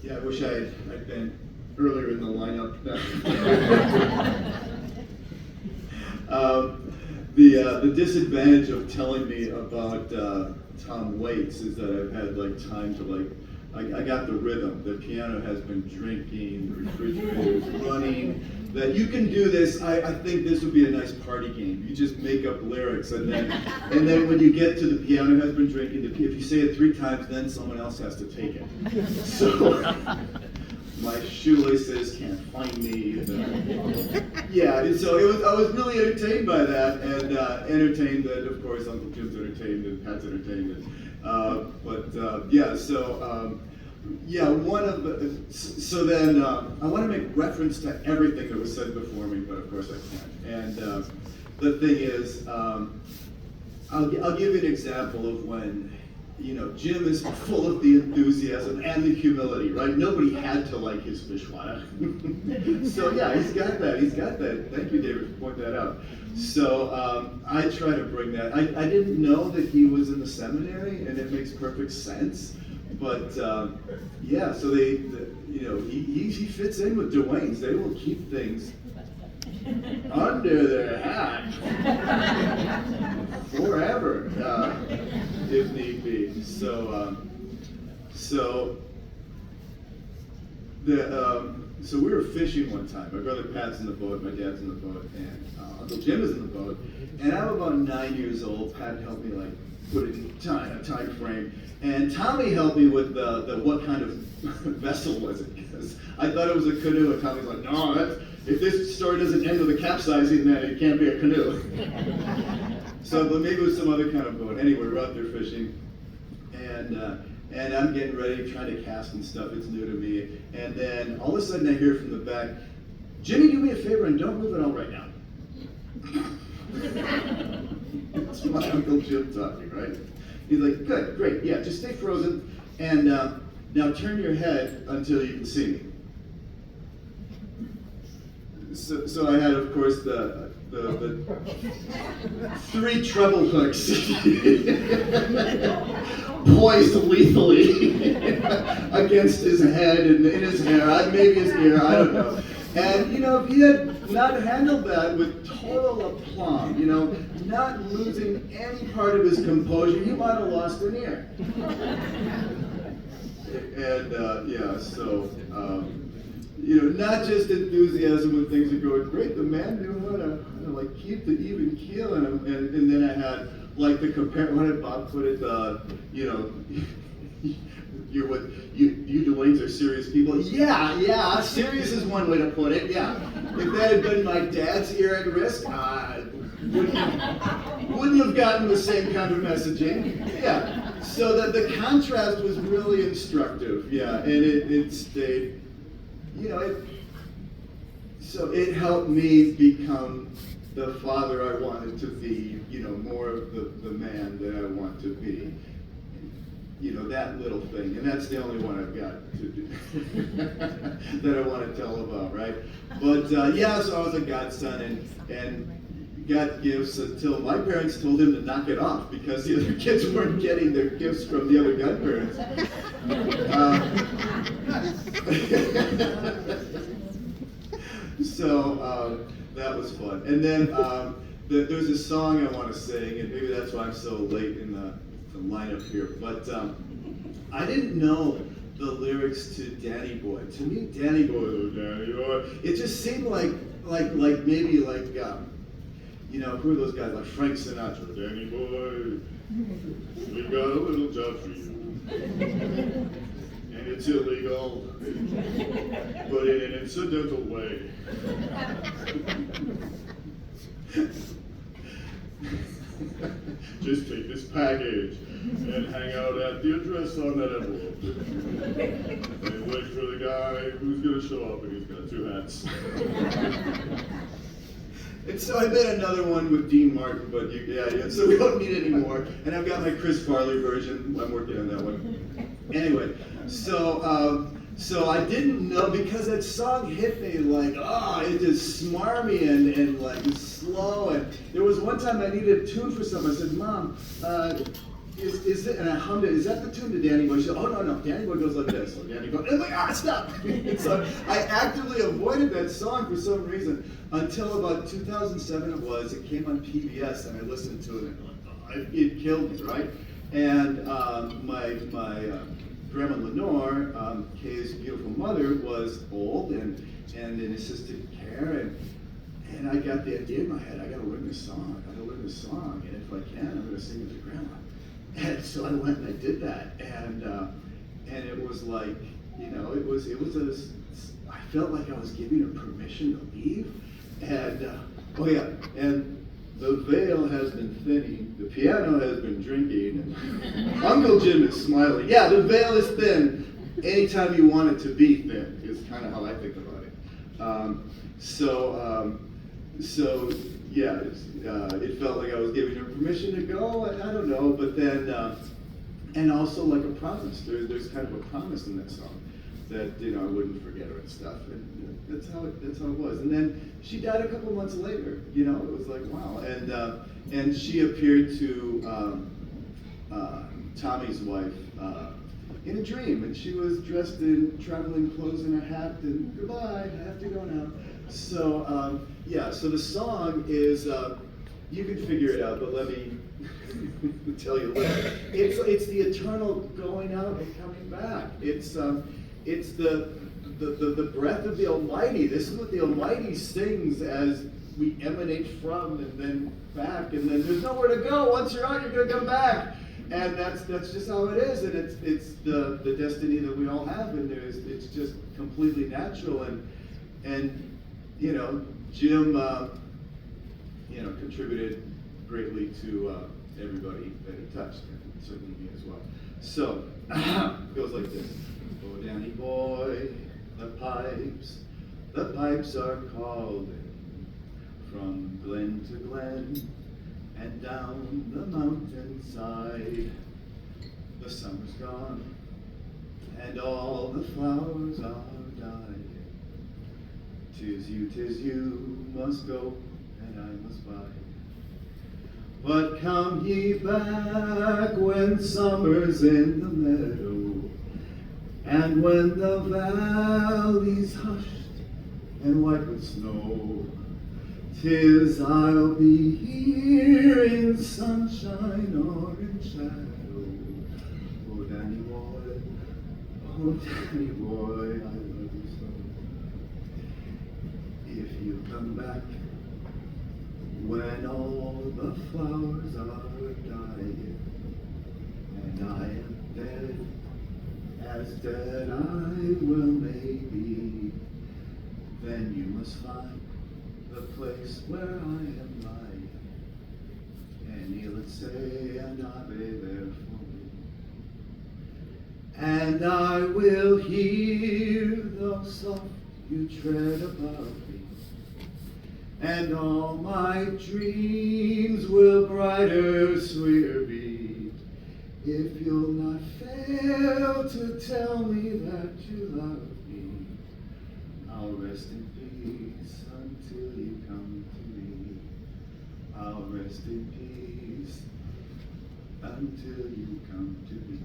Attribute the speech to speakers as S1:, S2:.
S1: Yeah, I wish I'd been earlier in the lineup. The disadvantage of telling me about Tom Waits is that I've had like time to I got the rhythm. The piano has been drinking, the refrigerator is running. That you can do this. I think this would be a nice party game. You just make up lyrics, and then when you get to the piano has been drinking, if you say it 3 times, then someone else has to take it. So my shoelaces can't find me. Yeah, and so I was really entertained by that, and entertained that, of course, Uncle Jim's entertained and Pat's entertained. Yeah, one of the, so then I want to make reference to everything that was said before me, but of course I can't. And the thing is, I'll give you an example of when, Jim is full of the enthusiasm and the humility, right? Nobody had to like his fishwater. So yeah, he's got that. Thank you, David, for pointing that out. So I try to bring that. I didn't know that he was in the seminary, and it makes perfect sense. But yeah, so he fits in with Dewane's. They will keep things under their hat forever, if need be. So we were fishing one time. My brother Pat's in the boat, my dad's in the boat, and Uncle Jim is in the boat. And I'm about 9 years old. Pat helped me put it in a time frame. And Tommy helped me with the what kind of vessel was it? Because I thought it was a canoe, and Tommy's like, no, if this story doesn't end with a capsizing, then it can't be a canoe. So, but maybe it was some other kind of boat. Anyway, we're out there fishing, and I'm getting ready, trying to cast and stuff. It's new to me. And then all of a sudden I hear from the back, Jimmy, do me a favor and don't move at all right now. It's my Uncle Jim talking, right? He's like, good, great, yeah, just stay frozen, and now turn your head until you can see me. So I had, of course, the 3 treble hooks poised lethally against his head and in his hair, maybe his ear, I don't know. And, if he had not handled that with total aplomb, not losing any part of his composure, he might have lost an ear. And, not just enthusiasm when things are going great, the man knew how to keep the even keel in him. And then I had, what did Bob put it, you Dewanes are serious people. Yeah, serious is one way to put it, yeah. If that had been my dad's ear at risk, wouldn't have gotten the same kind of messaging. Yeah, so that the contrast was really instructive, yeah, and it stayed, so it helped me become the father I wanted to be, more of the man that I want to be. That little thing, and that's the only one I've got to do that I want to tell about, right? But so I was a godson and got gifts until my parents told him to knock it off because the other kids weren't getting their gifts from the other godparents. So that was fun. And then there's a song I want to sing, and maybe that's why I'm so late in the lineup here, but I didn't know the lyrics to Danny Boy. To me, Danny Boy, oh Danny Boy, it just seemed like maybe who are those guys, like Frank Sinatra, Danny Boy, we've got a little job for you, and it's illegal, but in an incidental way. Just take this package and hang out at the address on that envelope. And wait for the guy who's going to show up and he's got 2 hats. And so I made another one with Dean Martin, but so we don't need any more. And I've got my Chris Farley version. I'm working on that one. Anyway, so I didn't know, because that song hit me it just smarmy and slow. And there was one time I needed a tune for something. I said, Mom, is it, and I hummed it, is that the tune to Danny Boy? She said, oh, no, Danny Boy goes like this. So Danny Boy, and I'm like, stop. And so I actively avoided that song for some reason until about 2007 it came on PBS, and I listened to it, and it killed me, right? And my grandma Lenore, Kay's beautiful mother, was old and in assisted care, and I got the idea in my head, I gotta learn this song, and if I can, I'm gonna sing it to grandma. And so I went and I did that, and it was like, I felt like I was giving her permission to leave, and oh yeah, and the veil has been thinning, the piano has been drinking, and Uncle Jim is smiling. Yeah, the veil is thin anytime you want it to be thin, is kind of how I think about it. So yeah, it felt like I was giving her permission to go, I don't know, but then, and also like a promise, there's kind of a promise in that song, that, I wouldn't forget her and stuff, and that's how it was. And then she died a couple months later, it was like, wow, and she appeared to Tommy's wife in a dream, and she was dressed in traveling clothes and a hat, and goodbye, I have to go now. So, yeah, so the song is, you can figure it out, but let me tell you later. It's the eternal going out and coming back. It's the breath of the Almighty. This is what the Almighty sings as we emanate from and then back, and then there's nowhere to go. Once you're out, you're going to come back. And that's just how it is, and it's the destiny that we all have, and it's just completely natural, and Jim contributed greatly to everybody that it touched, and certainly me as well. So it goes like this: oh, Danny boy, the pipes are calling from glen to glen and down the mountainside. The summer's gone and all the flowers are dying. 'Tis you must go and I must bide. But come ye back when summer's in the meadow, and when the valley's hushed and white with snow. 'Tis I'll be here in sunshine or in shadow. Oh, Danny boy, I love you so. If you come back when all the flowers are dying, and I am dead, as dead I will maybe, then you must find the place where I am lying, and kneel and say an Ave there for me. And I will hear though soft you tread above me, and all my dreams will brighter, sweeter be, if you'll not fail to tell me that you love me. I'll rest in peace until you come to me. I'll rest in peace until you come to me.